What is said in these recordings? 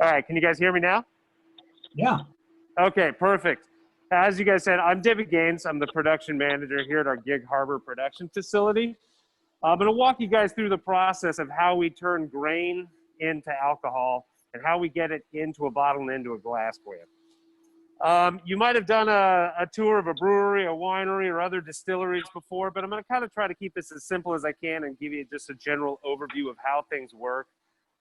All right, can you guys hear me now? Yeah. Okay, perfect. As you guys said, I'm David Gaines. I'm the production manager here at our Gig Harbor production facility. I'm going to walk you guys through the process of how we turn grain into alcohol and how we get it into a bottle and into a glassware. You might have done a tour of a brewery, a winery, or other distilleries before, but I'm going to kind of try to keep this as simple as I can and give you just a general overview of how things work.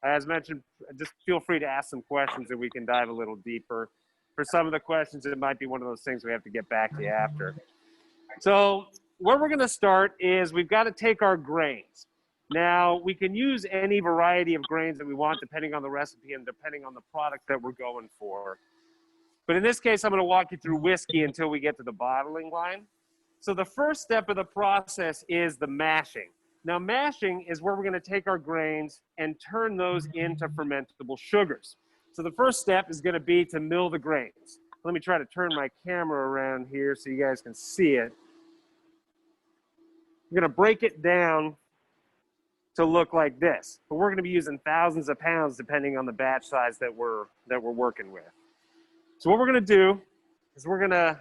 As mentioned, just feel free to ask some questions and we can dive a little deeper. For some of the questions, it might be one of those things we have to get back to you after. So where we're going to start is we've got to take our grains. Now, we can use any variety of grains that we want depending on the recipe and depending on the product that we're going for. But in this case, I'm going to walk you through whiskey until we get to the bottling line. So the first step of the process is the mashing. Now, mashing is where we're going to take our grains and turn those into fermentable sugars. So the first step is going to be to mill the grains. Let me try to turn my camera around here so you guys can see it. We're going to break it down to look like this, but we're going to be using thousands of pounds depending on the batch size that we're working with. So what we're going to do is we're going to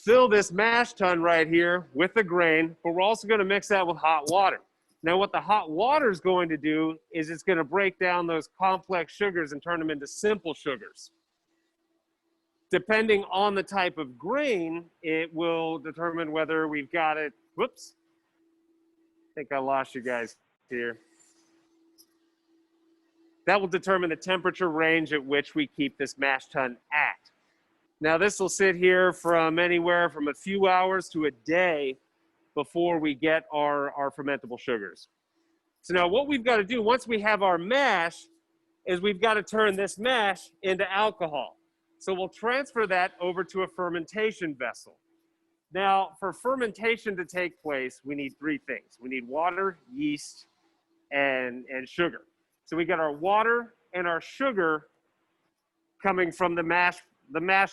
fill this mash tun right here with the grain, but we're also going to mix that with hot water. Now what the hot water is going to do is it's going to break down those complex sugars and turn them into simple sugars. Depending on the type of grain, it will determine whether we've got it. Whoops. I think I lost you guys here. That will determine the temperature range at which we keep this mash tun at. Now this will sit here from anywhere from a few hours to a day before we get our fermentable sugars. So now what we've got to do once we have our mash is we've got to turn this mash into alcohol. So we'll transfer that over to a fermentation vessel. Now for fermentation to take place, we need three things. We need water, yeast, and sugar. So we got our water and our sugar coming from the mash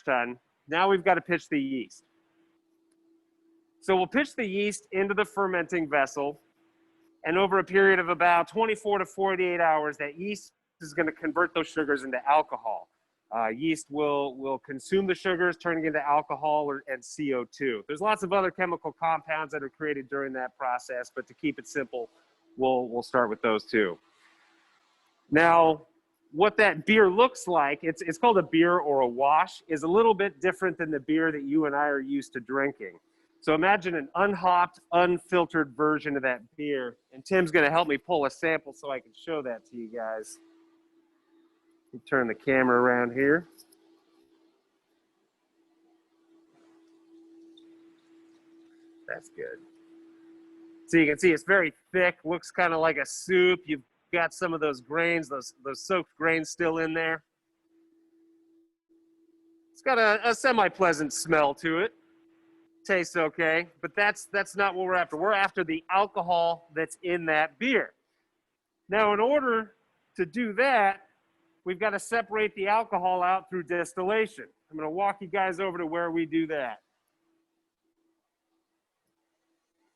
tun. Now we've got to pitch the yeast. So we'll pitch the yeast into the fermenting vessel, and over a period of about 24 to 48 hours, that yeast is going to convert those sugars into alcohol. Yeast will consume the sugars, turning into alcohol and CO2. There's lots of other chemical compounds that are created during that process, but to keep it simple, we'll start with those two. Now, what that beer looks like, it's called a beer or a wash, is a little bit different than the beer that you and I are used to drinking. So imagine an unhopped, unfiltered version of that beer. And Tim's going to help me pull a sample so I can show that to you guys. Let me turn the camera around here. That's good. So you can see it's very thick, looks kind of like a soup. You've got some of those grains, those soaked grains still in there. It's got a semi-pleasant smell to it. Tastes okay, but that's not what we're after. We're after the alcohol that's in that beer. Now, in order to do that, we've got to separate the alcohol out through distillation. I'm going to walk you guys over to where we do that.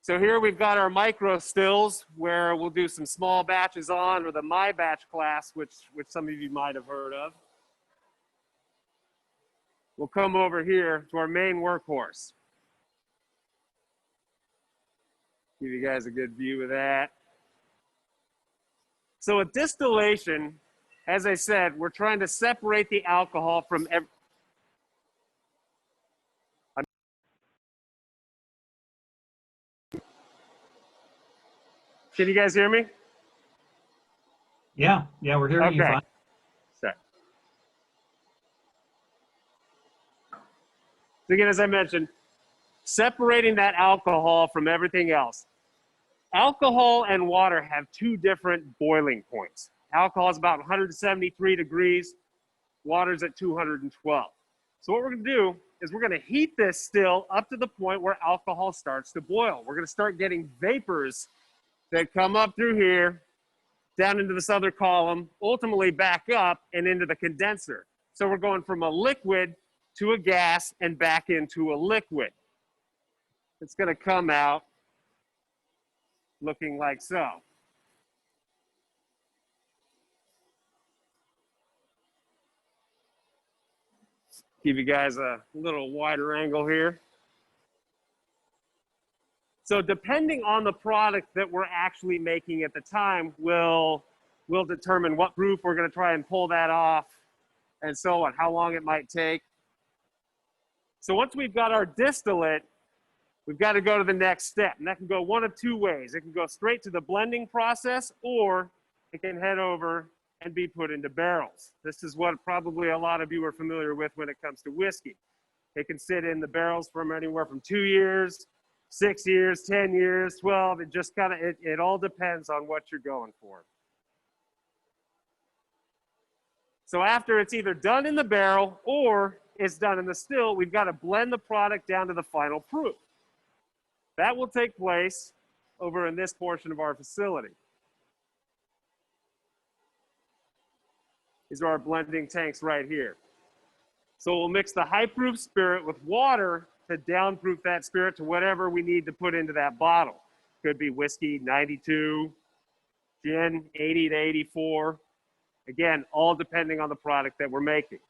So here we've got our micro stills where we'll do some small batches on, or the My Batch class, which some of you might have heard of. We'll come over here to our main workhorse. Give you guys a good view of that. So with distillation, as I said, we're trying to separate the alcohol from every. Can you guys hear me? Yeah, we're hearing you fine. Sorry. So again, as I mentioned, separating that alcohol from everything else. Alcohol and water have two different boiling points. Alcohol is about 173 degrees, water's at 212. So what we're gonna do is we're gonna heat this still up to the point where alcohol starts to boil. We're gonna start getting vapors that come up through here, down into this other column, ultimately back up and into the condenser. So we're going from a liquid to a gas and back into a liquid. It's gonna come out looking like so. Give you guys a little wider angle here. So depending on the product that we're actually making at the time, we'll determine what proof we're going to try and pull that off, and so on, how long it might take. So once we've got our distillate, we've got to go to the next step. And that can go one of two ways. It can go straight to the blending process, or it can head over and be put into barrels. This is what probably a lot of you are familiar with when it comes to whiskey. It can sit in the barrels from anywhere from 2 years, 6 years, 10 years, 12. It just kind of, it all depends on what you're going for. So after it's either done in the barrel or it's done in the still, we've got to blend the product down to the final proof. That will take place over in this portion of our facility. These are our blending tanks right here. So we'll mix the high proof spirit with water to downproof that spirit to whatever we need to put into that bottle. Could be whiskey 92, gin 80 to 84. Again, all depending on the product that we're making.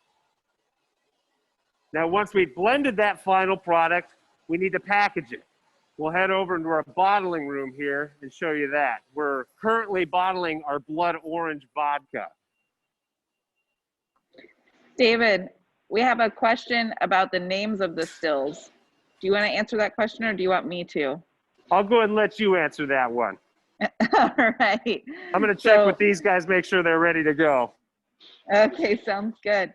Now, once we've blended that final product, we need to package it. We'll head over into our bottling room here and show you that. We're currently bottling our blood orange vodka. David, we have a question about the names of the stills. Do you want to answer that question, or do you want me to? I'll go ahead and let you answer that one. All right. I'm going to check with these guys, make sure they're ready to go. Okay, sounds good.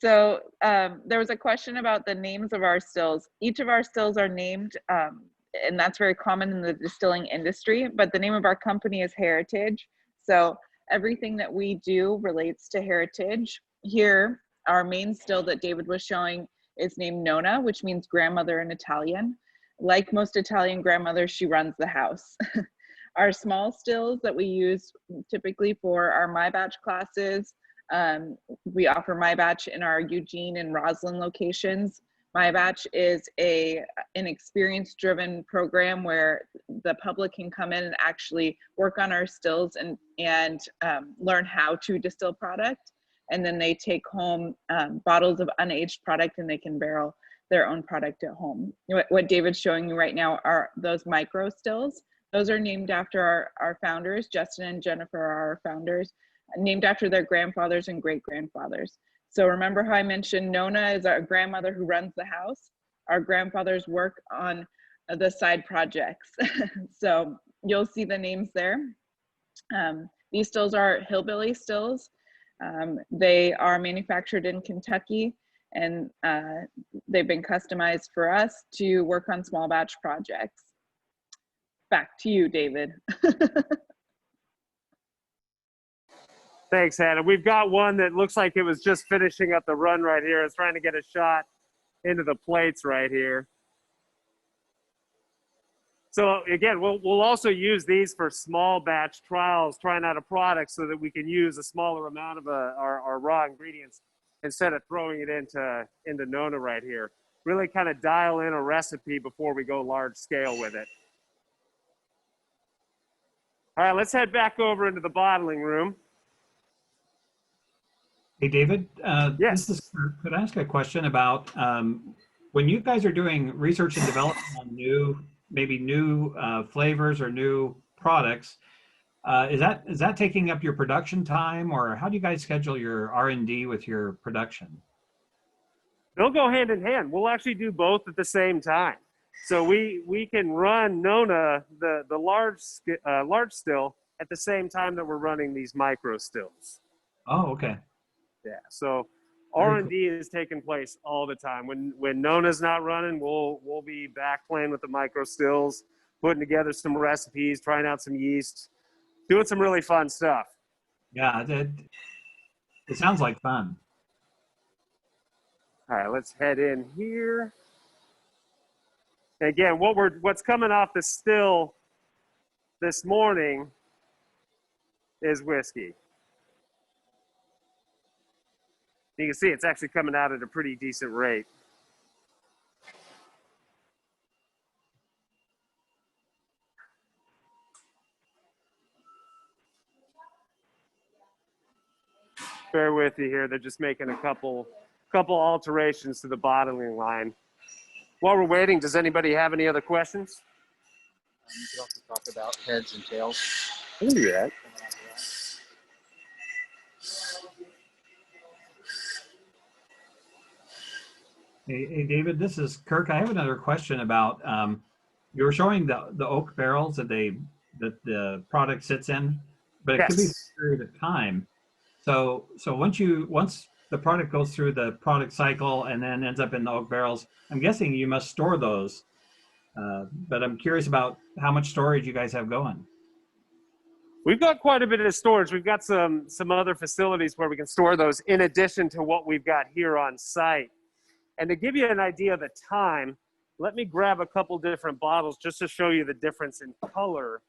So there was a question about the names of our stills. Each of our stills are named, and that's very common in the distilling industry, but the name of our company is Heritage. So everything that we do relates to heritage. Here, our main still that David was showing is named Nonna, which means grandmother in Italian. Like most Italian grandmothers, she runs the house. Our small stills that we use typically for our My Batch classes, we offer My Batch in our Eugene and Roslyn locations. My Batch is an experience-driven program where the public can come in and actually work on our stills and learn how to distill product. And then they take home bottles of unaged product and they can barrel their own product at home. What David's showing you right now are those micro stills. Those are named after our founders. Justin and Jennifer are our founders, named after their grandfathers and great-grandfathers. So remember how I mentioned Nonna is our grandmother who runs the house? Our grandfathers work on the side projects. So you'll see the names there. These stills are hillbilly stills. They are manufactured in Kentucky, and they've been customized for us to work on small batch projects. Back to you, David. Thanks, Hannah. We've got one that looks like it was just finishing up the run right here. It's trying to get a shot into the plates right here. So again, we'll also use these for small batch trials, trying out a product so that we can use a smaller amount of our raw ingredients instead of throwing it into Nonna right here. Really kind of dial in a recipe before we go large scale with it. All right, let's head back over into the bottling room. Hey, David. Yes. This is Kurt. Could I ask a question about when you guys are doing research and development on maybe new flavors or new products? Is that taking up your production time, or how do you guys schedule your R&D with your production? They'll go hand in hand. We'll actually do both at the same time. So we can run Nonna, the large still, at the same time that we're running these micro stills. Oh, okay. Yeah. So R&D is taking place all the time. When Nonna's not running, we'll be back playing with the micro stills, putting together some recipes, trying out some yeast, doing some really fun stuff. Yeah, it sounds like fun. All right, let's head in here. Again, what's coming off the still this morning is whiskey. You can see it's actually coming out at a pretty decent rate. Bear with you here. They're just making a couple couple alterations to the bottling line. While we're waiting, does anybody have any other questions? You can also talk about heads and tails. I can do that. Hey, David, this is Kirk. I have another question about, you were showing the oak barrels that the product sits in, but it could be for Yes. a period of time. So once the product goes through the product cycle and then ends up in the oak barrels, I'm guessing you must store those. But I'm curious about how much storage you guys have going. We've got quite a bit of storage. We've got some other facilities where we can store those in addition to what we've got here on site. And to give you an idea of the time, let me grab a couple different bottles just to show you the difference in color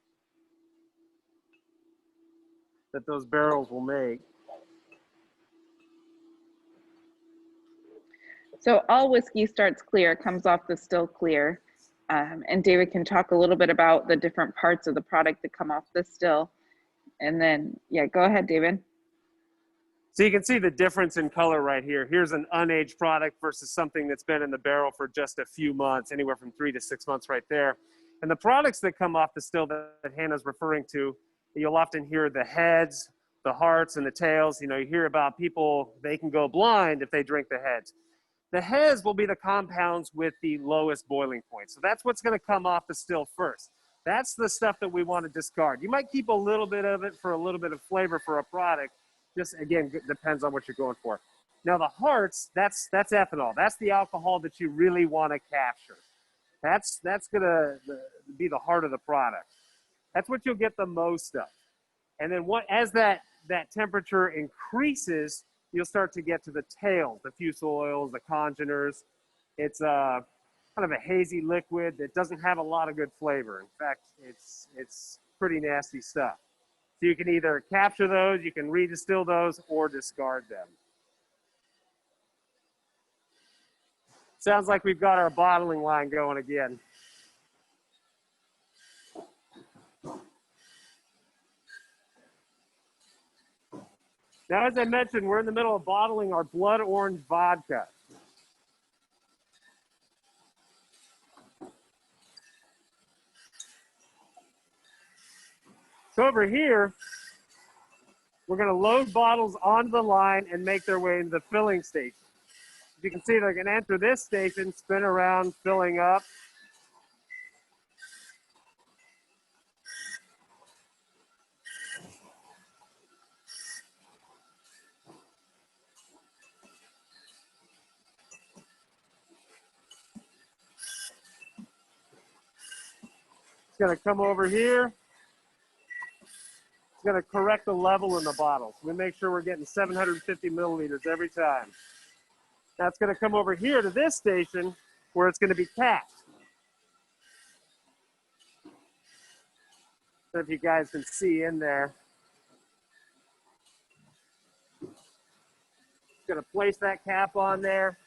that those barrels will make. So all whiskey starts clear, comes off the still clear. And David can talk a little bit about the different parts of the product that come off the still. And then, yeah, go ahead, David. So you can see the difference in color right here. Here's an unaged product versus something that's been in the barrel for just a few months, anywhere from 3 to 6 months right there. And the products that come off the still that Hannah's referring to, you'll often hear the heads, the hearts, and the tails. You know, you hear about people, they can go blind if they drink the heads. The heads will be the compounds with the lowest boiling point. So that's what's going to come off the still first. That's the stuff that we want to discard. You might keep a little bit of it for a little bit of flavor for a product. Just, again, depends on what you're going for. Now, the hearts, that's ethanol. That's the alcohol that you really want to capture. That's going to be the heart of the product. That's what you'll get the most of. And then as that temperature increases, you'll start to get to the tails, the fusel oils, the congeners. It's kind of a hazy liquid that doesn't have a lot of good flavor. In fact, it's pretty nasty stuff. So you can either capture those, you can redistill those, or discard them. Sounds like we've got our bottling line going again. Now, as I mentioned, we're in the middle of bottling our blood orange vodka. So over here, we're going to load bottles onto the line and make their way into the filling station. As you can see, they're going to enter this station, spin around, filling up. It's going to come over here. It's going to correct the level in the bottle. So we make sure we're getting 750 milliliters every time. Now it's going to come over here to this station where it's going to be capped. So if you guys can see in there. It's going to place that cap on there.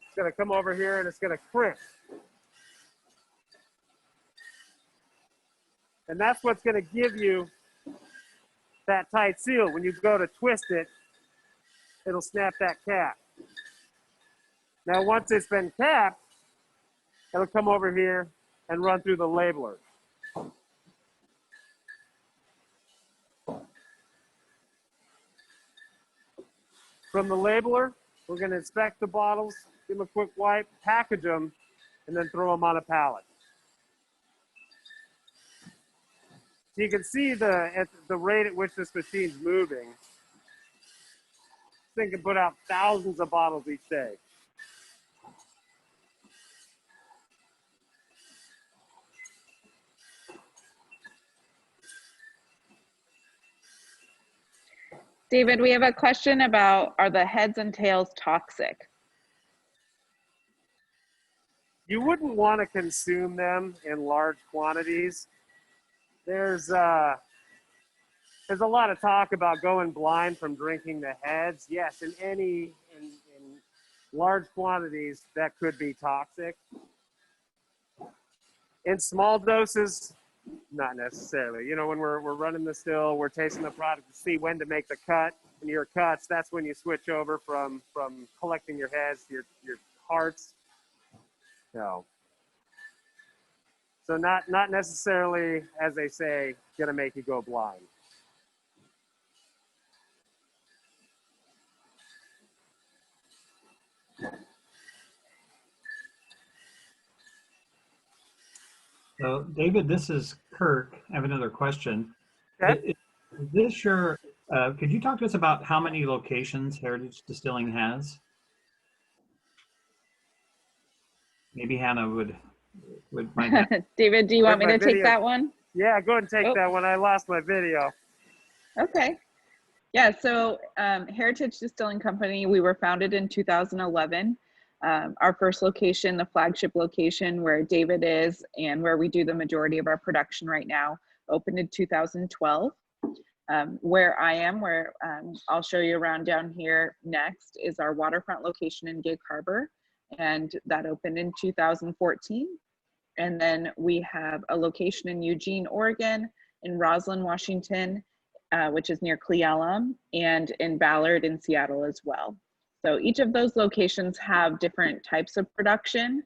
It's going to come over here and it's going to crimp. And that's what's going to give you that tight seal. When you go to twist it, it'll snap that cap. Now, once it's been capped, it'll come over here and run through the labeler. From the labeler, we're going to inspect the bottles, give them a quick wipe, package them, and then throw them on a pallet. So you can see at the rate at which this machine's moving. This thing can put out thousands of bottles each day. David, we have a question about, are the heads and tails toxic? You wouldn't want to consume them in large quantities. There's a lot of talk about going blind from drinking the heads. Yes, in large quantities, that could be toxic. In small doses, Not necessarily. You know, when we're running the still, we're tasting the product to see when to make the cut. And your cuts, that's when you switch over from collecting your heads to your hearts. So not necessarily, as they say, gonna make you go blind. So, David, this is Kirk. I have another question. Okay. Is this your, could you talk to us about how many locations Heritage Distilling has? Maybe Hannah would mind that. David, do you want me Where's to my take video? that one? Yeah, go ahead and take Oh. that one. I lost my video. Okay. Yeah, so Heritage Distilling Company, we were founded in 2011. Our first location, the flagship location where David is and where we do the majority of our production right now, opened in 2012. Where I am, where I'll show you around down here next, is our waterfront location in Gig Harbor, and that opened in 2014. And then we have a location in Eugene, Oregon, in Roslyn, Washington, which is near Cle Elum, and in Ballard in Seattle as well. So each of those locations have different types of production,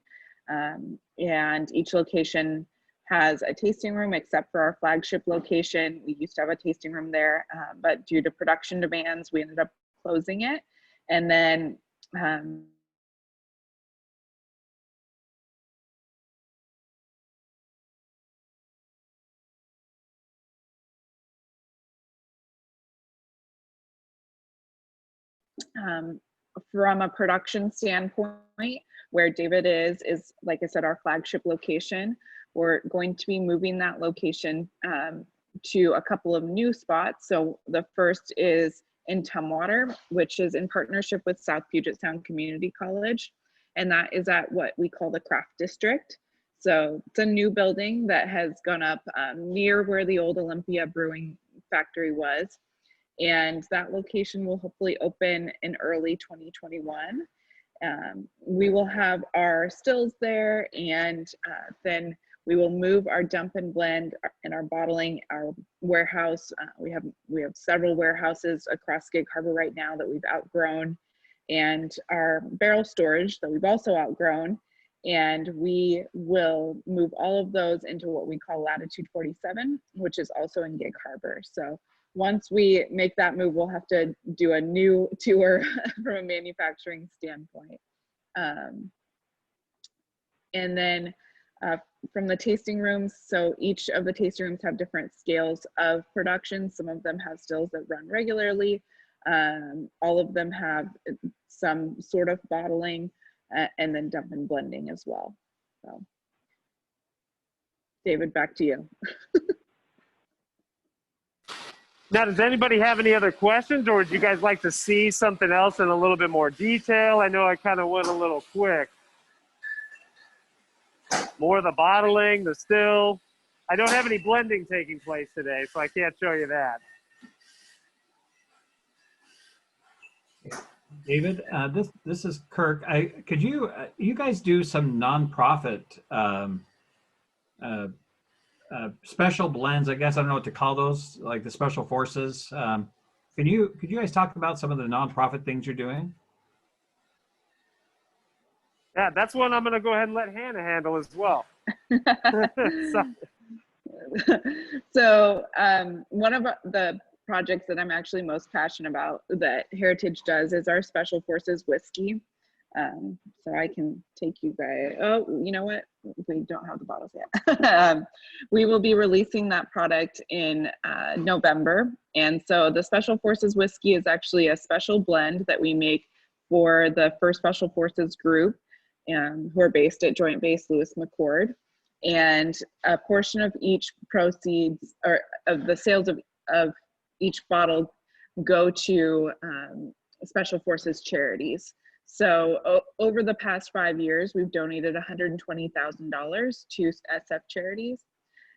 and each location has a tasting room, except for our flagship location. We used to have a tasting room there, but due to production demands, we ended up closing it. And then from a production standpoint, where David is, like I said, our flagship location. We're going to be moving that location to a couple of new spots. So the first is in Tumwater, which is in partnership with South Puget Sound Community College. And that is at what we call the Craft District. So it's a new building that has gone up near where the old Olympia Brewing Factory was. And that location will hopefully open in early 2021. We will have our stills there, and then we will move our dump and blend and our bottling, our warehouse. We have several warehouses across Gig Harbor right now that we've outgrown, and our barrel storage that we've also outgrown. And we will move all of those into what we call Latitude 47, which is also in Gig Harbor. So once we make that move, we'll have to do a new tour from a manufacturing standpoint. And then from the tasting rooms, so each of the tasting rooms have different scales of production. Some of them have stills that run regularly. All of them have some sort of bottling and then dump and blending as well. So, David, back to you. Now, does anybody have any other questions, or would you guys like to see something else in a little bit more detail? I know I kind of went a little quick. More of the bottling, the still. I don't have any blending taking place today, so I can't show you that. David, this is Kirk. Could you guys do some nonprofit special blends? I guess I don't know what to call those, like the special forces. Could you guys talk about some of the nonprofit things you're doing? Yeah, that's one I'm going to go ahead and let Hannah handle as well. So one of the projects that I'm actually most passionate about that Heritage does is our Special Forces whiskey. So I can take you guys, oh, you know what? We don't have the bottles yet. We will be releasing that product in November. And so the Special Forces whiskey is actually a special blend that we make for the First Special Forces group, who are based at Joint Base Lewis McChord. And a portion of each proceeds, or of the sales of each bottle, go to Special Forces charities. So over the past 5 years, we've donated $120,000 to SF charities.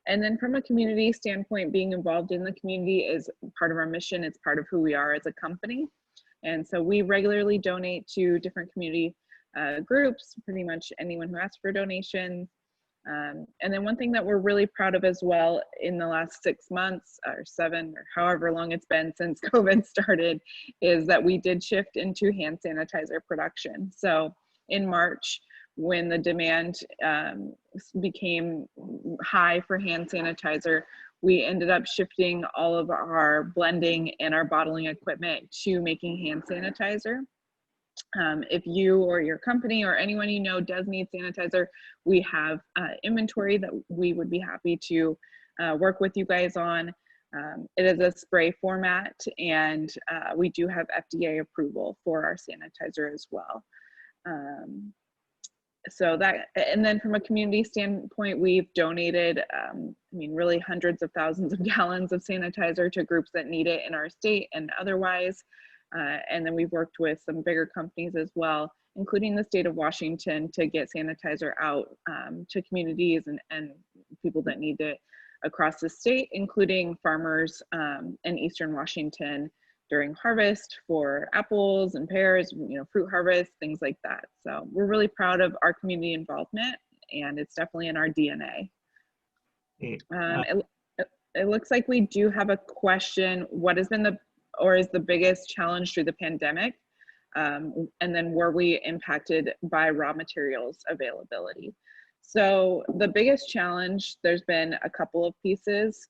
And then from a community standpoint, being involved in the community is part of our mission. It's part of who we are as a company. And so we regularly donate to different community groups, pretty much anyone who asks for donations. And then one thing that we're really proud of as well in the last 6 months or 7 or however long it's been since COVID started is that we did shift into hand sanitizer production. So in March, when the demand became high for hand sanitizer, we ended up shifting all of our blending and our bottling equipment to making hand sanitizer. If you or your company or anyone you know does need sanitizer, we have inventory that we would be happy to work with you guys on. It is a spray format, and we do have FDA approval for our sanitizer as well. So that, and then from a community standpoint, we've donated, I mean, really hundreds of thousands of gallons of sanitizer to groups that need it in our state and otherwise. And then we've worked with some bigger companies as well, including the state of Washington, to get sanitizer out to communities and people that need it across the state, including farmers in Eastern Washington during harvest for apples and pears, you know, fruit harvest, things like that. So we're really proud of our community involvement, and it's definitely in our DNA. It looks like we do have a question. What has been is the biggest challenge through the pandemic? And then were we impacted by raw materials availability? So the biggest challenge, there's been a couple of pieces.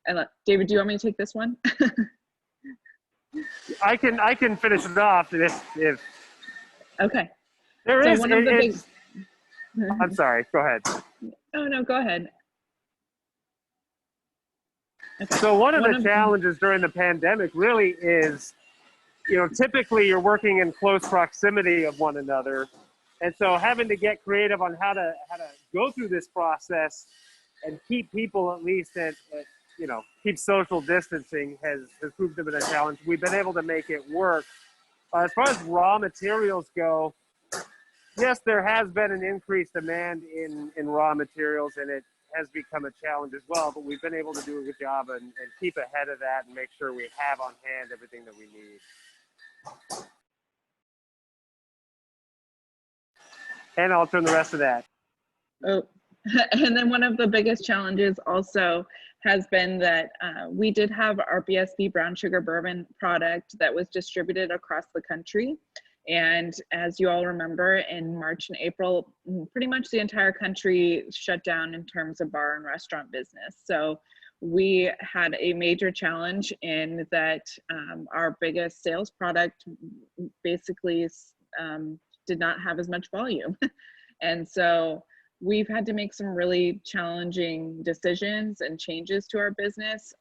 And David, do you want me to take this one? I can finish it off if okay. There so is. One of the big... I'm sorry. Go ahead. Oh no, go ahead. Okay. So one of the challenges during the pandemic really is, you know, typically you're working in close proximity of one another, and so having to get creative on how to go through this process and keep people at least at you know, keep social distancing has proved to be a challenge. We've been able to make it work. As far as raw materials go, yes, there has been an increased demand in raw materials, and it has become a challenge as well, but we've been able to do a good job and keep ahead of that and make sure we have on hand everything that we need. And I'll turn the rest of that. Oh, and then one of the biggest challenges also has been that we did have our BSB brown sugar bourbon product that was distributed across the country. And as you all remember, in March and April, pretty much the entire country shut down in terms of bar and restaurant business. So we had a major challenge in that our biggest sales product basically did not have as much volume. And so we've had to make some really challenging decisions and changes to our business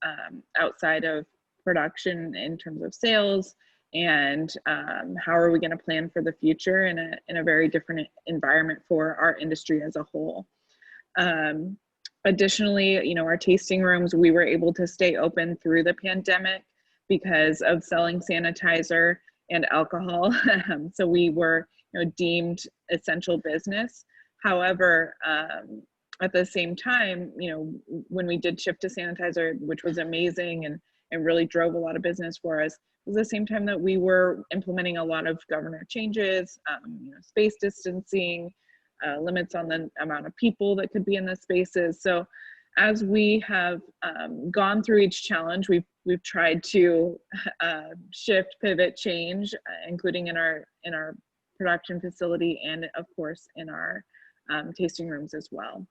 outside of production in terms of sales, and how are we going to plan for the future in a very different environment for our industry as a whole. Additionally, you know, our tasting rooms, we were able to stay open through the pandemic because of selling sanitizer and alcohol. So we were, you know, deemed essential business. However, at the same time, you know, when we did shift to sanitizer, which was amazing and really drove a lot of business for us, it was the same time that we were implementing a lot of governor changes, you know, space distancing, limits on the amount of people that could be in the spaces. So as we have gone through each challenge, we've tried to shift, pivot, change, including in our production facility and of course in our tasting rooms as well.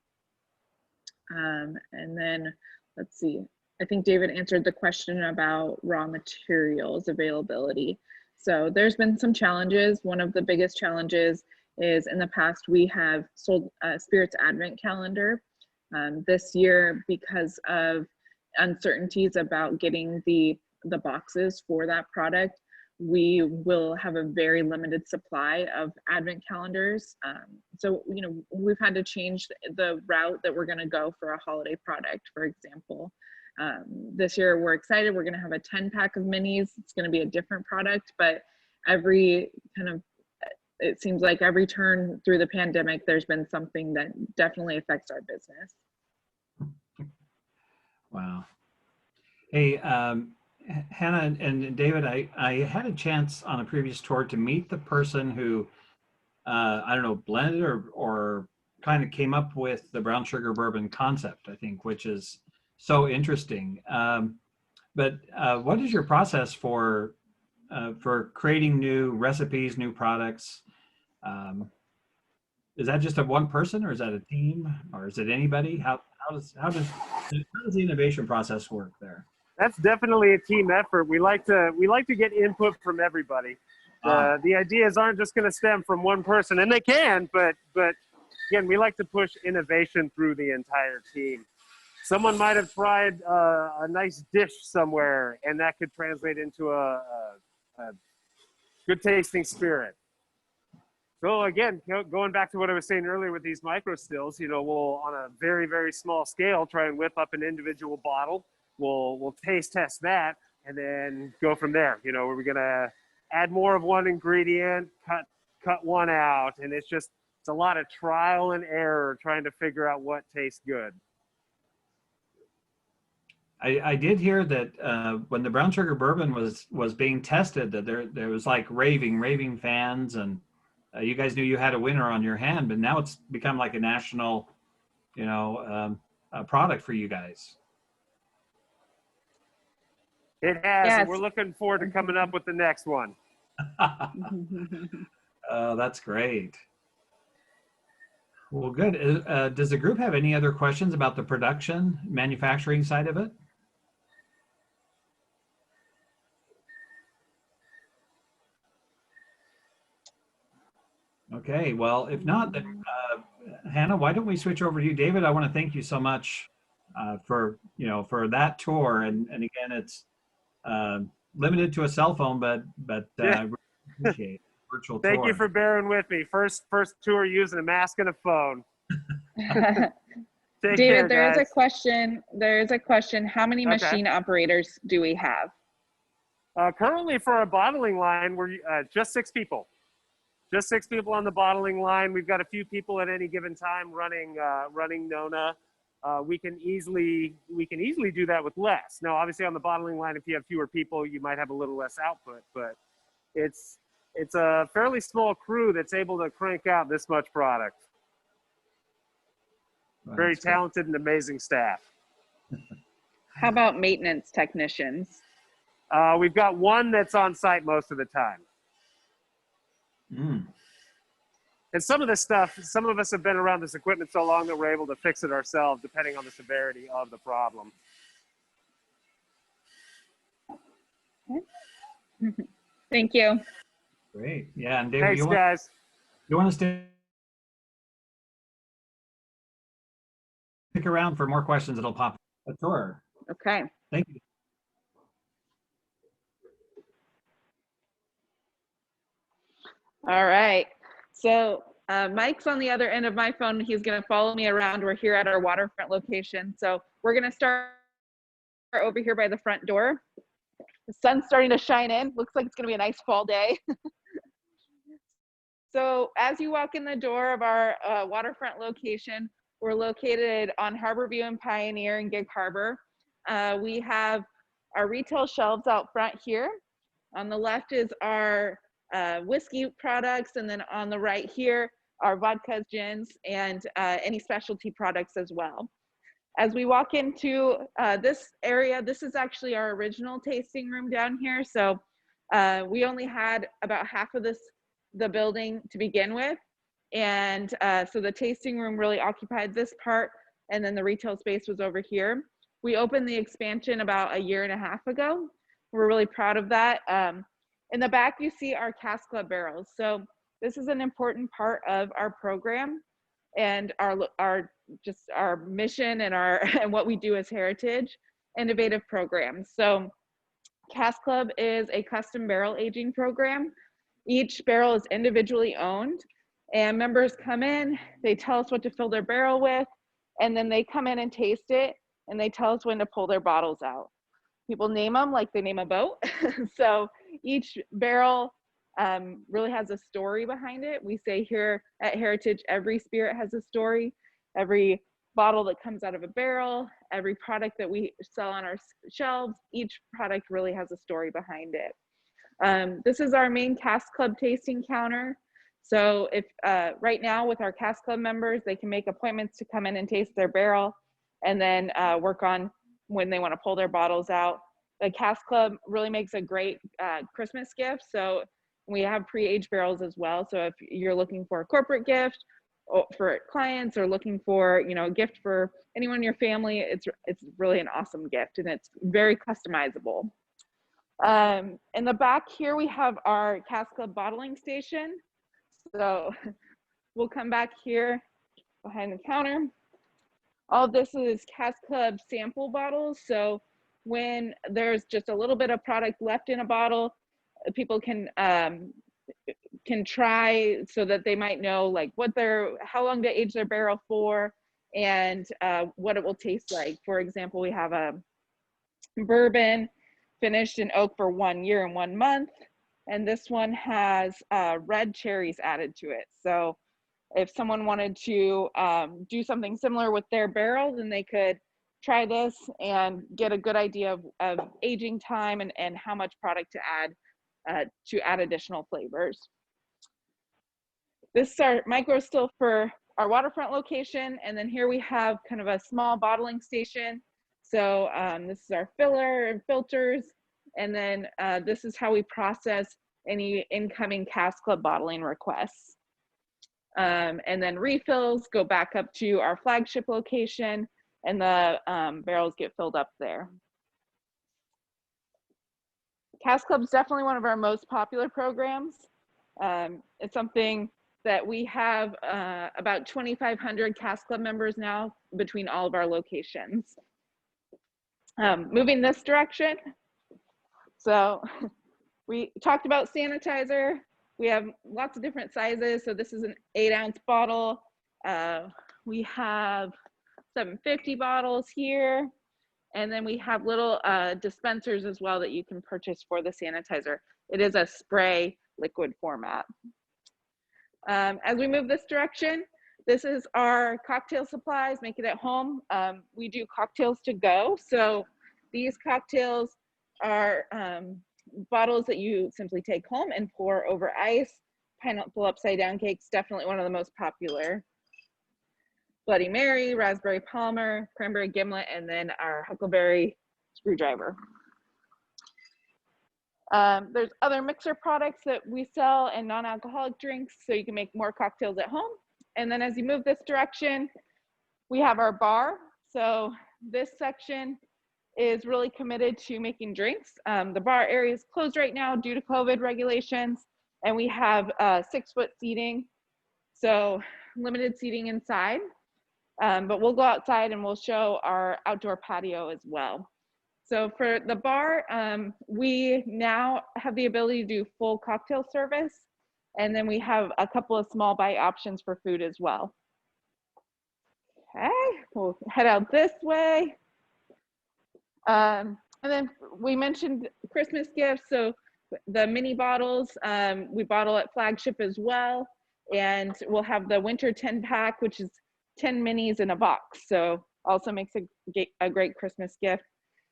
And then let's see, I think David answered the question about raw materials availability. So there's been some challenges. One of the biggest challenges is in the past we have sold a spirits advent calendar. This year, because of uncertainties about getting the boxes for that product, we will have a very limited supply of advent calendars. So, you know, we've had to change the route that we're going to go for a holiday product, for example. This year, we're excited. We're going to have a 10-pack of minis. It's going to be a different product, but every kind of, it seems like every turn through the pandemic, there's been something that definitely affects our business. Wow. Hey, Hannah and David, I had a chance on a previous tour to meet the person who, I don't know, blended or kind of came up with the brown sugar bourbon concept, I think, which is so interesting. But what is your process for creating new recipes, new products? Is that just a one person, or is that a team, or is it anybody? How does the innovation process work there? That's definitely a team effort. We like to get input from everybody. The ideas aren't just going to stem from one person, and they can, but again, we like to push innovation through the entire team. Someone might have tried a nice dish somewhere, and that could translate into a good tasting spirit. So again, going back to what I was saying earlier with these micro stills, we'll on a very, very small scale try and whip up an individual bottle. We'll taste test that, and then go from there. We're gonna add more of one ingredient, cut one out, and it's a lot of trial and error trying to figure out what tastes good. I did hear that when the brown sugar bourbon was being tested, that there was like raving fans, and you guys knew you had a winner on your hand, but now it's become like a national, product for you guys. It has, Yes. and we're looking forward to coming up with the next one. Oh, that's great. Well, good. Does the group have any other questions about the production, manufacturing side of it? Okay, well, if not, then Hannah, why don't we switch over to you? David, I want to thank you so much for that tour. And again, it's limited to a cell phone, but Yeah. I really appreciate virtual Thank tour. you for bearing with me. First tour using a mask and a phone. Take care, David, there is guys. a question. How many Okay. machine operators do we have? Currently, for our bottling line, we're just 6 people. Just 6 people on the bottling line. We've got a few people at any given time running Nona. We can easily do that with less. Now, obviously, on the bottling line, if you have fewer people, you might have a little less output. But it's a fairly small crew that's able to crank out this much product. Well, Very that's great. talented and amazing staff. How about maintenance technicians? We've got one that's on site most of the time. Mm. And some of us have been around this equipment so long that we're able to fix it ourselves, depending on the severity of the problem. Thank you. Great. Yeah, and David, Thanks, you guys. want to stick around for more questions that'll pop up. Sure. Okay. Thank you. All right. So Mike's on the other end of my phone. He's going to follow me around. We're here at our waterfront location. So we're going to start over here by the front door. The sun's starting to shine in. Looks like it's going to be a nice fall day. So as you walk in the door of our waterfront location, we're located on Harborview and Pioneer in Gig Harbor. We have our retail shelves out front here. On the left is our whiskey products, and then on the right here are vodkas, gins, and any specialty products as well. As we walk into this area, this is actually our original tasting room down here. So we only had about half of the building to begin with. And so the tasting room really occupied this part, and then the retail space was over here. We opened the expansion about 1.5 years ago. We're really proud of that. In the back, you see our Cask Club barrels. So this is an important part of our program and our mission and and what we do as Heritage innovative programs. So Cask Club is a custom barrel aging program. Each barrel is individually owned, and members come in, they tell us what to fill their barrel with, and then they come in and taste it, and they tell us when to pull their bottles out. People name them like they name a boat. So each barrel really has a story behind it. We say here at Heritage, every spirit has a story. Every bottle that comes out of a barrel, every product that we sell on our shelves, each product really has a story behind it. This is our main Cask Club tasting counter. So if right now with our Cask Club members, they can make appointments to come in and taste their barrel, and then work on when they want to pull their bottles out. The Cask Club really makes a great Christmas gift. So we have pre-aged barrels as well. So if you're looking for a corporate gift or for clients, or looking for, you know, a gift for anyone in your family, it's really an awesome gift, and it's very customizable. In the back here, we have our Cask Club bottling station. So we'll come back here behind the counter. All of this is Cask Club sample bottles. So when there's just a little bit of product left in a bottle, people can try, so that they might know like how long to age their barrel for, and what it will taste like. For example, we have a bourbon finished in oak for 1 year and 1 month, and this one has red cherries added to it. So if someone wanted to do something similar with their barrel, then they could try this and get a good idea of aging time and how much product to add additional flavors. This is our micro still for our waterfront location, and then here we have kind of a small bottling station. So this is our filler and filters, and then this is how we process any incoming Cask Club bottling requests. And then refills go back up to our flagship location, and the barrels get filled up there. Cask Club is definitely one of our most popular programs. It's something that we have about 2,500 Cask Club members now between all of our locations. Moving this direction. So we talked about sanitizer. We have lots of different sizes. So this is an 8-ounce bottle. We have 750 bottles here. And then we have little dispensers as well that you can purchase for the sanitizer. It is a spray liquid format. As we move this direction, this is our cocktail supplies, make it at home. We do cocktails to go. So these cocktails are bottles that you simply take home and pour over ice. Pineapple upside down cake's definitely one of the most popular. Bloody Mary, Raspberry Palmer, Cranberry Gimlet, and then our Huckleberry Screwdriver. There's other mixer products that we sell and non-alcoholic drinks, so you can make more cocktails at home. And then as you move this direction, we have our bar. So this section is really committed to making drinks. The bar area is closed right now due to COVID regulations, and we have 6-foot seating, so limited seating inside. But we'll go outside and we'll show our outdoor patio as well. So for the bar, we now have the ability to do full cocktail service, and then we have a couple of small bite options for food as well. Okay, we'll head out this way. And then we mentioned Christmas gifts. So the mini bottles, we bottle at flagship as well. And we'll have the winter 10-pack, which is 10 minis in a box. So also makes a great Christmas gift.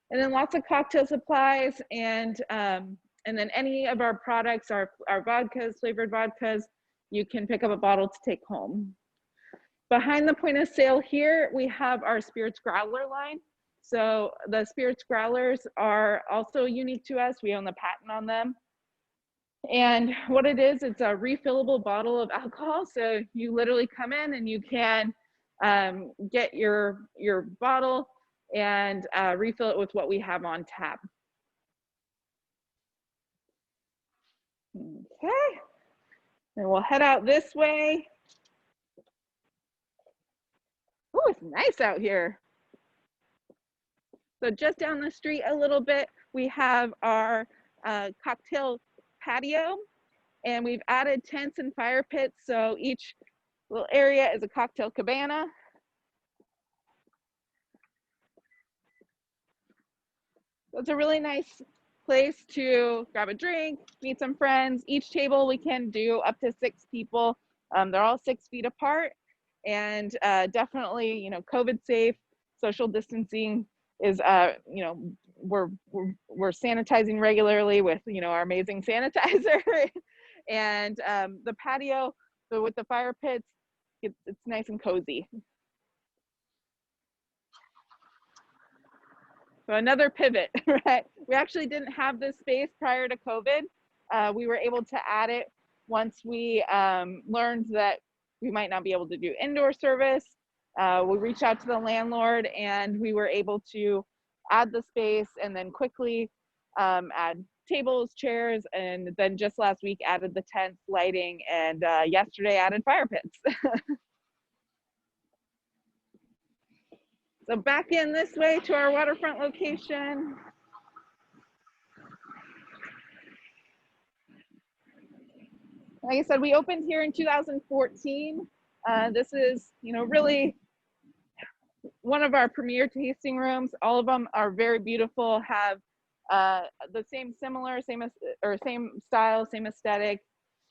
And then lots of cocktail supplies, and then any of our products, our vodkas, flavored vodkas, you can pick up a bottle to take home. Behind the point of sale here, we have our Spirits Growler line. So the Spirits Growlers are also unique to us. We own the patent on them. And what it is, it's a refillable bottle of alcohol. So you literally come in and you can get your bottle and refill it with what we have on tap. Okay, and we'll head out this way. Oh, it's nice out here. So just down the street a little bit, we have our cocktail patio, and we've added tents and fire pits. So each little area is a cocktail cabana. It's a really nice place to grab a drink, meet some friends. Each table we can do up to 6 people. They're all 6 feet apart, and definitely, you know, COVID safe. Social distancing is, you know, we're sanitizing regularly with, you know, our amazing sanitizer, And the patio, so with the fire pits, it's nice and cozy. So another pivot, right? We actually didn't have this space prior to COVID. We were able to add it once we learned that we might not be able to do indoor service. We reached out to the landlord and we were able to add the space and then quickly add tables, chairs, and then just last week added the tents, lighting, and yesterday added fire pits. So back in this way to our waterfront location. Like I said, we opened here in 2014. This is, really one of our premier tasting rooms. All of them are very beautiful, have the same style, same aesthetic,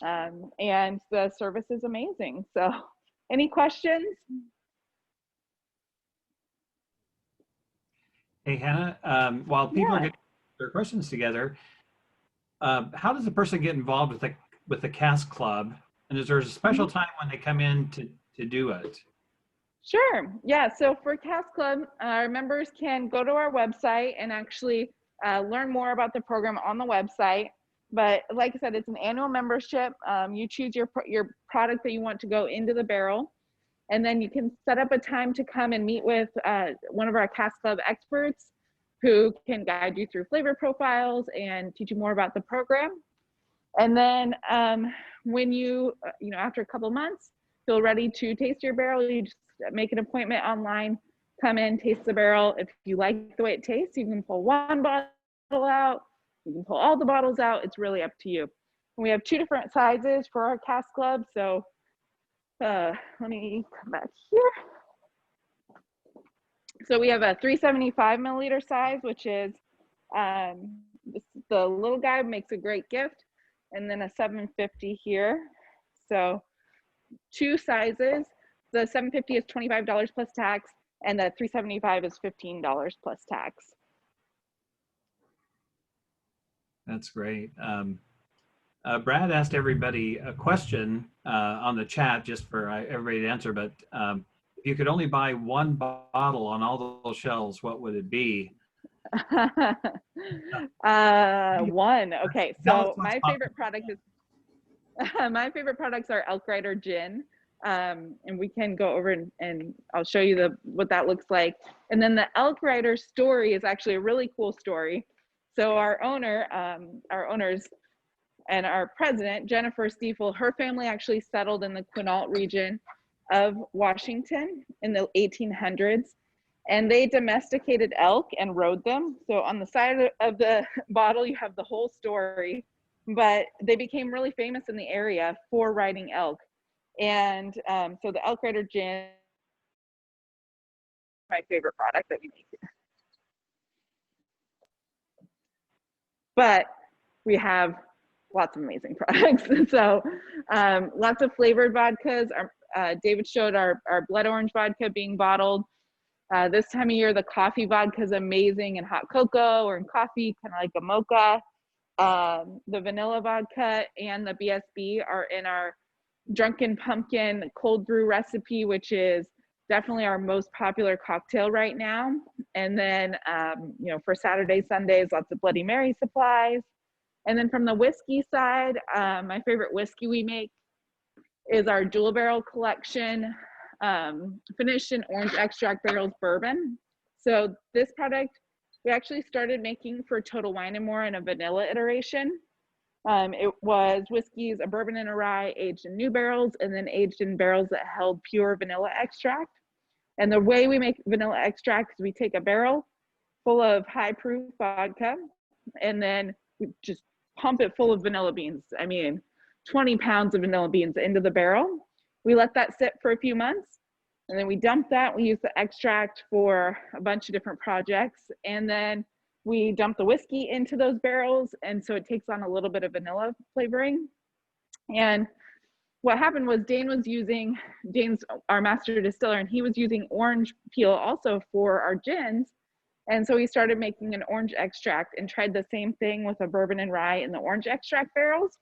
and the service is amazing. So any questions? Hey, Hannah, while people are Yeah. getting their questions together, how does a person get involved with the Cask Club? And is there a special time when they come in to do it? Sure. Yeah. So for Cask Club, our members can go to our website and actually learn more about the program on the website. But like I said, it's an annual membership. You choose your product that you want to go into the barrel. And then you can set up a time to come and meet with one of our Cask Club experts who can guide you through flavor profiles and teach you more about the program. And then when you after a couple months, feel ready to taste your barrel, you just make an appointment online, come in, taste the barrel. If you like the way it tastes, you can pull one bottle out, you can pull all the bottles out. It's really up to you. And we have 2 different sizes for our Cask Club. So let me come back here. So we have a 375 milliliter size, which is the little guy, makes a great gift, and then a 750 here. So 2 sizes. The 750 is $25 plus tax, and the 375 is $15 plus tax. That's great. Brad asked everybody a question on the chat just for everybody to answer, but if you could only buy one bottle on all those shelves, what would it be? One. Okay, so my favorite product is my favorite products are Elk Rider Gin. And we can go over and I'll show you what that looks like. And then the Elk Rider story is actually a really cool story. So our owners and our president, Jennifer Stiefel, her family actually settled in the Quinault region of Washington in the 1800s. And they domesticated elk and rode them. So on the side of the bottle, you have the whole story. But they became really famous in the area for riding elk. And so the Elk Rider Gin is my favorite product that we make. But we have lots of amazing products. So lots of flavored vodkas. David showed our blood orange vodka being bottled. This time of year, the coffee vodka is amazing in hot cocoa or in coffee, kind of like a mocha. The vanilla vodka and the BSB are in our Drunken Pumpkin cold brew recipe, which is definitely our most popular cocktail right now. And then, for Saturday, Sundays, lots of Bloody Mary supplies. And then from the whiskey side, my favorite whiskey we make is our Jewel Barrel collection, finished in orange extract barrels bourbon. So this product, we actually started making for Total Wine & More in a vanilla iteration. It was whiskeys, a bourbon and a rye, aged in new barrels, and then aged in barrels that held pure vanilla extract. And the way we make vanilla extract is we take a barrel full of high proof vodka, and then we just pump it full of vanilla beans. 20 pounds of vanilla beans into the barrel. We let that sit for a few months, and then we dump that. We use the extract for a bunch of different projects, and then we dump the whiskey into those barrels, and so it takes on a little bit of vanilla flavoring. And what happened was Dane's our master distiller, and he was using orange peel also for our gins. And so he started making an orange extract and tried the same thing with a bourbon and rye in the orange extract barrels.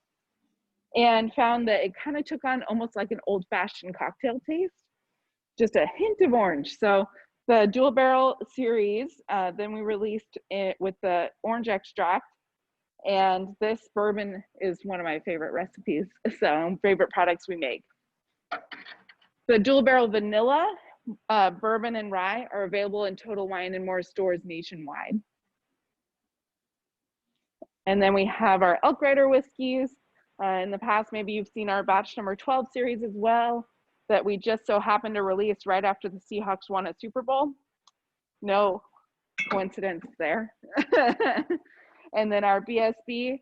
and found that it kind of took on almost like an old-fashioned cocktail taste, just a hint of orange. So the dual barrel series, then we released it with the orange extract. And this bourbon is one of my favorite recipes, so favorite products we make. The dual barrel vanilla, bourbon and rye are available in Total Wine and More stores nationwide. And then we have our Elk Rider whiskeys. In the past, maybe you've seen our batch number 12 series as well, that we just so happened to release right after the Seahawks won a Super Bowl. No coincidence there. And then our BSB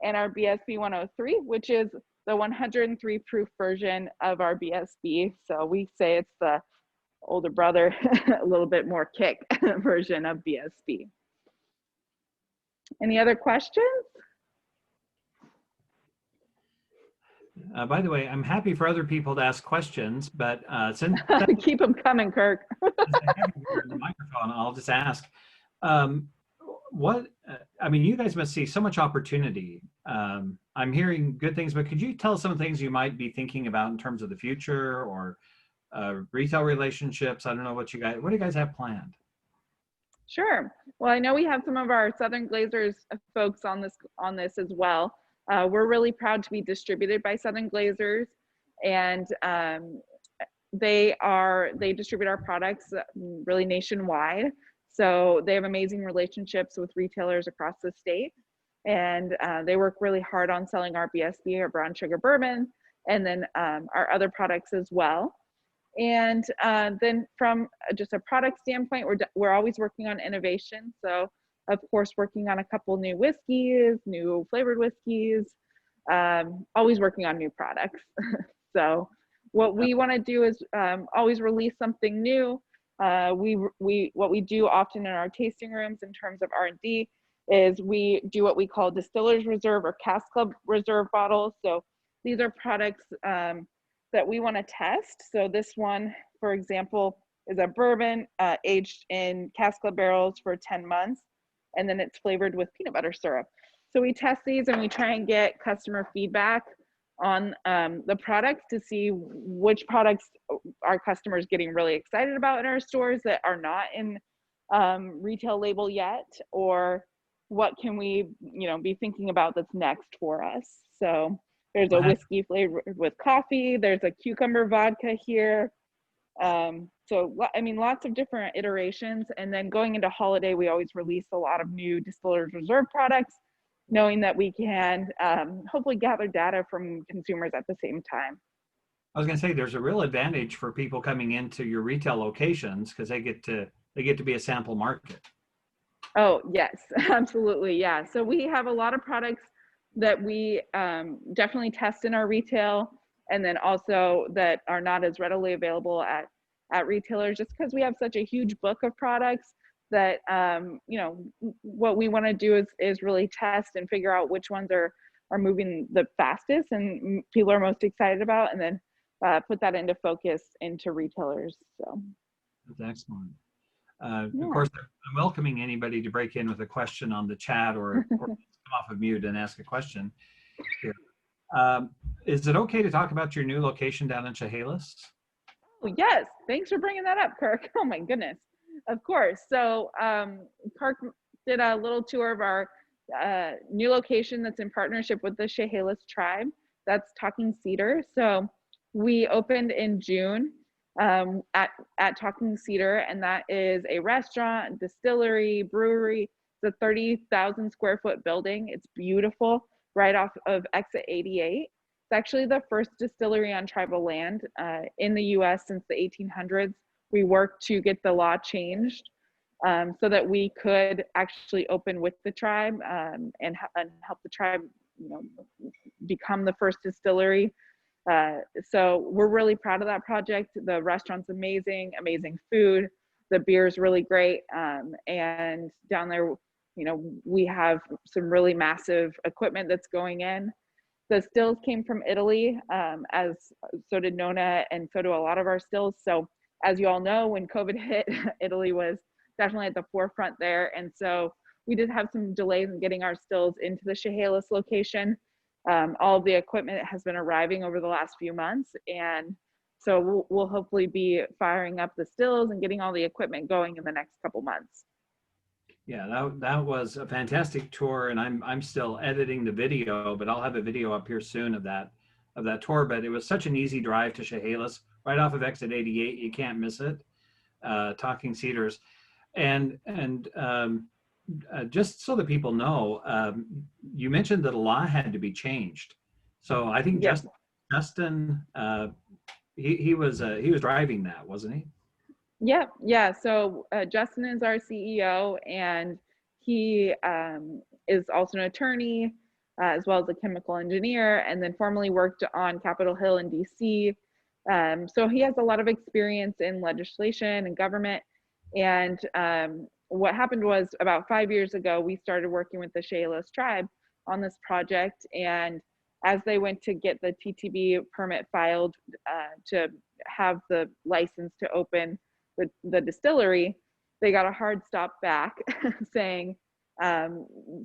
and our BSB 103, which is the 103 proof version of our BSB. So we say it's the older brother, a little bit more kick version of BSB. Any other questions? By the way, I'm happy for other people to ask questions, but since Keep them coming, Kirk. I have you here in the microphone, I'll just ask. I mean, you guys must see so much opportunity. I'm hearing good things, but could you tell us some things you might be thinking about in terms of the future or retail relationships? I don't know what do you guys have planned? Sure. Well, I know we have some of our Southern Glazers folks on this as well. We're really proud to be distributed by Southern Glazers, and they distribute our products really nationwide. So they have amazing relationships with retailers across the state, and they work really hard on selling our BSB, our brown sugar bourbon, and then our other products as well. And then from just a product standpoint, we're always working on innovation. So of course, working on a couple new whiskeys, new flavored whiskeys, always working on new products. So what we want to do is always release something new. What we do often in our tasting rooms in terms of R&D is we do what we call Distillers Reserve or Cask Club Reserve bottles. So these are products that we want to test. So this one, for example, is a bourbon aged in Cask Club barrels for 10 months, and then it's flavored with peanut butter syrup. So we test these and we try and get customer feedback on the products to see which products our customers getting really excited about in our stores that are not in retail label yet, or what can we be thinking about that's next for us. So there's a whiskey flavored with coffee, there's a cucumber vodka here. So I mean, lots of different iterations. And then going into holiday, we always release a lot of new Distillers Reserve products, knowing that we can hopefully gather data from consumers at the same time. I was going to say there's a real advantage for people coming into your retail locations because they get to be a sample market. Oh yes, absolutely, yeah. So we have a lot of products that we definitely test in our retail, and then also that are not as readily available at retailers, just because we have such a huge book of products that what we want to do is really test and figure out which ones are moving the fastest and people are most excited about, and then put that into focus into retailers. So that's excellent. Of course, I'm welcoming anybody to break in with a question on the chat or come off of mute and ask a question here. Is it okay to talk about your new location down in Chehalis? Oh, yes, thanks for bringing that up, Kirk. Oh my goodness. Of course. So Kirk did a little tour of our new location that's in partnership with the Chehalis tribe. That's Talking Cedar. So we opened in June at Talking Cedar, and that is a restaurant, distillery, brewery. It's a 30,000 square foot building. It's beautiful, right off of exit 88. It's actually the first distillery on tribal land in the US since the 1800s. We worked to get the law changed so that we could actually open with the tribe and help the tribe become the first distillery. So we're really proud of that project. The restaurant's amazing, amazing food. The beer is really great. And down there, we have some really massive equipment that's going in. The stills came from Italy, as so did Nona, and so do a lot of our stills. So as you all know, when COVID hit, Italy was definitely at the forefront there. And so we did have some delays in getting our stills into the Chehalis location. all of the equipment has been arriving over the last few months, and so we'll hopefully be firing up the stills and getting all the equipment going in the next couple months. Yeah, that was a fantastic tour, and I'm still editing the video, but I'll have a video up here soon of that tour. But it was such an easy drive to Chehalis, right off of exit 88. You can't miss it. Talking Cedars, and just so that people know, you mentioned that a law had to be changed. So I think Yes. Justin, he was driving that, wasn't he? Yeah. So Justin is our CEO, and he is also an attorney, as well as a chemical engineer, and then formerly worked on Capitol Hill in DC. So he has a lot of experience in legislation and government. And what happened was, about 5 years ago, we started working with the Chehalis tribe on this project. And as they went to get the TTB permit filed to have the license to open the distillery, they got a hard stop back saying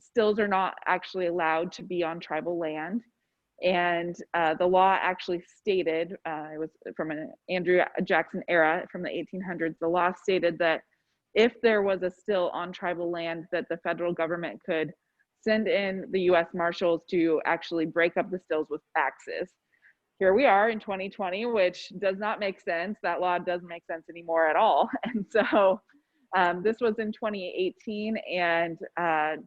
stills are not actually allowed to be on tribal land. And the law actually stated, it was from an Andrew Jackson era from the 1800s, the law stated that if there was a still on tribal land, that the federal government could send in the US Marshals to actually break up the stills with axes. Here we are in 2020, which does not make sense. That law doesn't make sense anymore at all. And so this was in 2018, and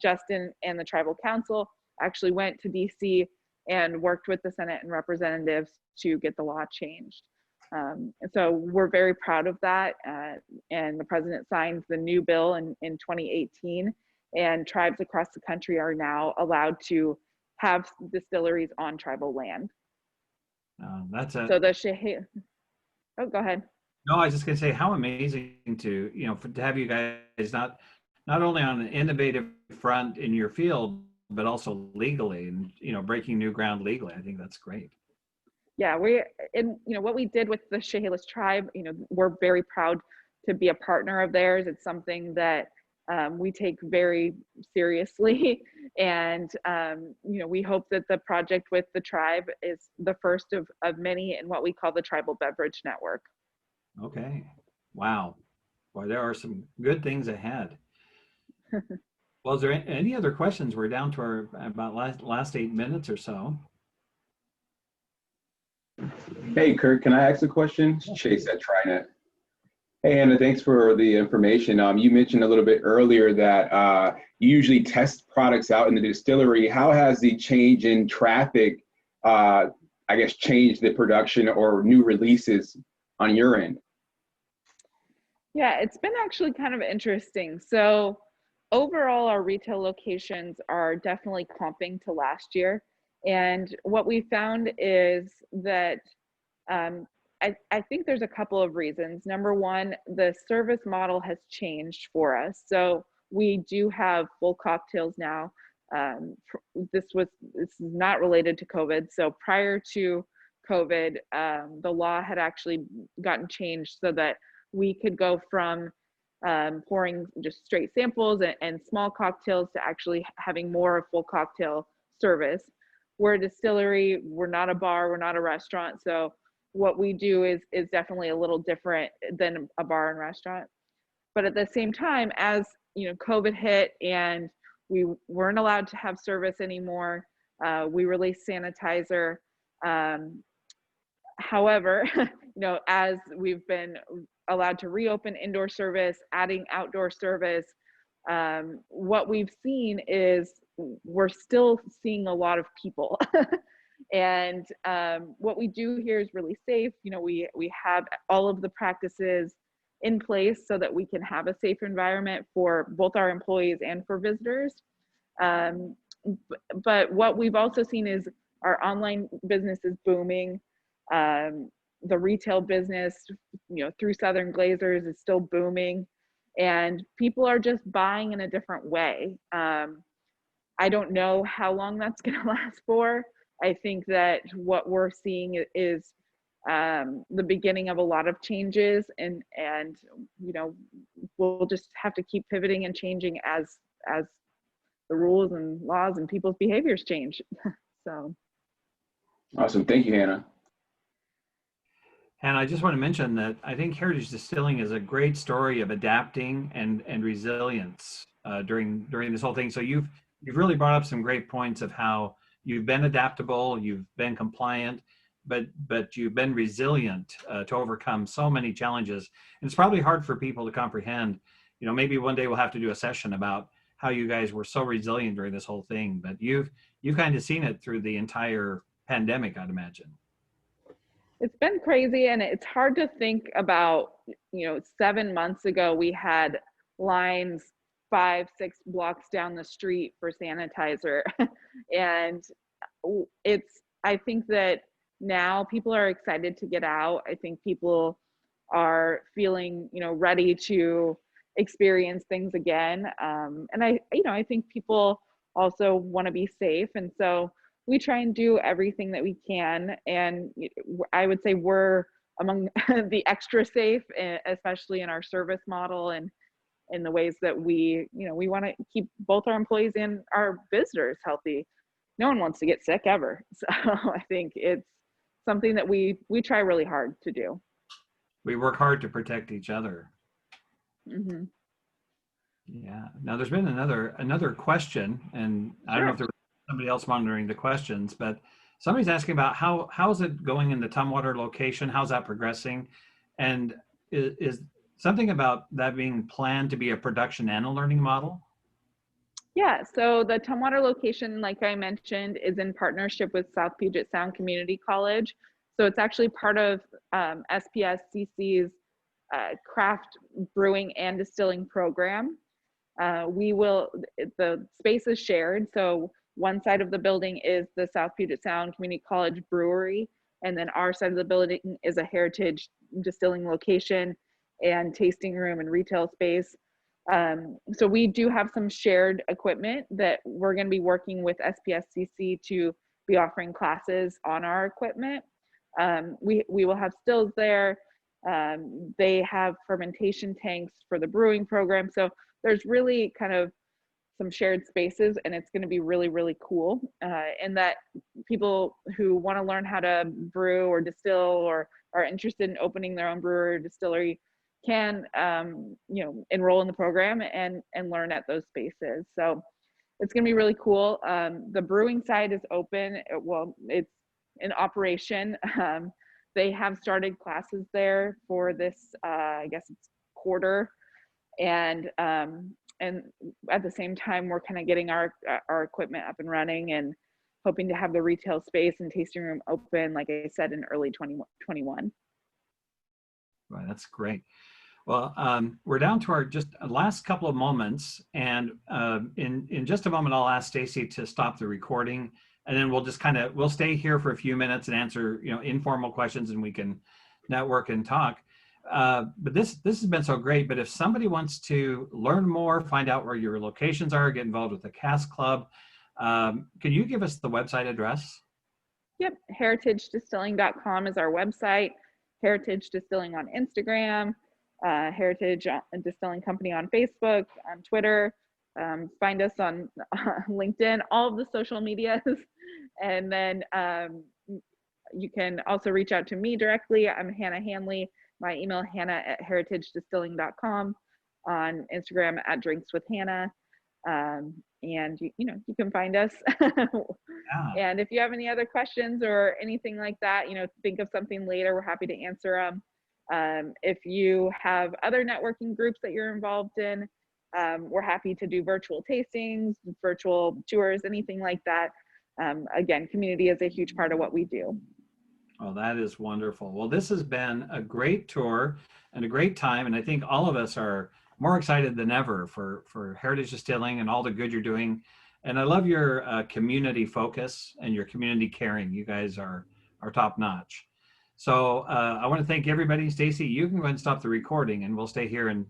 Justin and the tribal council actually went to DC and worked with the Senate and representatives to get the law changed. And so we're very proud of that. And the president signed the new bill in 2018, and tribes across the country are now allowed to have distilleries on tribal land. That's a. So the oh, go ahead. No, I was just gonna say, how amazing to to have you guys not only on an innovative front in your field, but also legally, and breaking new ground legally. I think that's great. Yeah, what we did with the Chehalis tribe, we're very proud to be a partner of theirs. It's something that we take very seriously, and we hope that the project with the tribe is the first of many in what we call the Tribal Beverage Network. Okay. Wow. Boy, there are some good things ahead. Well, is there any other questions? We're down to our about last 8 minutes or so. Hey, Kurt, can I ask a question? Chase at Trinet. Hey, Anna, thanks for the information. You mentioned a little bit earlier that you usually test products out in the distillery. How has the change in traffic, changed the production or new releases on your end? Yeah, it's been actually kind of interesting. So overall, our retail locations are definitely comping to last year. And what we found is that I think there's a couple of reasons. Number one, the service model has changed for us. So we do have full cocktails now. This is not related to COVID. So prior to COVID, the law had actually gotten changed so that we could go from pouring just straight samples and small cocktails to actually having more full cocktail service. We're a distillery, we're not a bar, we're not a restaurant. So what we do is definitely a little different than a bar and restaurant. But at the same time, as COVID hit and we weren't allowed to have service anymore, we released sanitizer. However, as we've been allowed to reopen indoor service, adding outdoor service, what we've seen is we're still seeing a lot of people. And what we do here is really safe. We have all of the practices in place so that we can have a safe environment for both our employees and for visitors. But what we've also seen is our online business is booming. The retail business, through Southern Glazers is still booming, and people are just buying in a different way. I don't know how long that's going to last for. I think that what we're seeing is the beginning of a lot of changes, and we'll just have to keep pivoting and changing as the rules and laws and people's behaviors change. So Awesome. Thank you, Hannah. And I just want to mention that I think Heritage Distilling is a great story of adapting and resilience during this whole thing. So you've really brought up some great points of how you've been adaptable, you've been compliant, but you've been resilient to overcome so many challenges. And it's probably hard for people to comprehend. You know, maybe one day we'll have to do a session about how you guys were so resilient during this whole thing. But you've kind of seen it through the entire pandemic, I'd imagine. it's been crazy, and it's hard to think about, 7 months ago we had lines 5-6 blocks down the street for sanitizer. And I think that now people are excited to get out. I think people are feeling, ready to experience things again. And I think people also want to be safe. And so we try and do everything that we can. And I would say we're among the extra safe, especially in our service model and in the ways that we want to keep both our employees and our visitors healthy. No one wants to get sick ever. So I think it's something that we try really hard to do. We work hard to protect each other. Mm-hmm. Yeah. Now there's been another question, and I don't know if there was somebody else monitoring the questions, but somebody's asking about how's it going in the Tumwater location? How's that progressing? And is something about that being planned to be a production and a learning model? Yeah, so the Tumwater location, like I mentioned, is in partnership with South Puget Sound Community College. So it's actually part of SPSCC's craft brewing and distilling program. The space is shared. So one side of the building is the South Puget Sound Community College Brewery, and then our side of the building is a Heritage Distilling location and tasting room and retail space. So we do have some shared equipment that we're going to be working with SPSCC to be offering classes on our equipment. We will have stills there. They have fermentation tanks for the brewing program. So there's really kind of some shared spaces, and it's going to be really, really cool. And that people who want to learn how to brew or distill or are interested in opening their own brewery or distillery can enroll in the program and learn at those spaces. So it's going to be really cool. The brewing side is open. It's in operation. They have started classes there for this, I guess it's quarter. And at the same time, we're kind of getting our equipment up and running and hoping to have the retail space and tasting room open, like I said, in early 2021. Right, that's great. Well, we're down to our just last couple of moments, and in just a moment, I'll ask Stacy to stop the recording, and then we'll stay here for a few minutes and answer informal questions, and we can network and talk. But this has been so great. But if somebody wants to learn more, find out where your locations are, get involved with the Cask Club, can you give us the website address? Yep, heritagedistilling.com is our website. Heritage Distilling on Instagram. Heritage Distilling Company on Facebook, on Twitter. Find us on LinkedIn, all of the social medias. And then you can also reach out to me directly. I'm Hannah Hanley. My email, hannah@heritagedistilling.com. On Instagram @drinkswithhannah. And you can find us. Yeah. And if you have any other questions or anything like that, think of something later, we're happy to answer them. If you have other networking groups that you're involved in, we're happy to do virtual tastings, virtual tours, anything like that. Again, community is a huge part of what we do. Oh, that is wonderful. Well, this has been a great tour and a great time. And I think all of us are more excited than ever for Heritage Distilling and all the good you're doing. And I love your community focus and your community caring. You guys are top notch. So I want to thank everybody. Stacy, you can go ahead and stop the recording, and we'll stay here and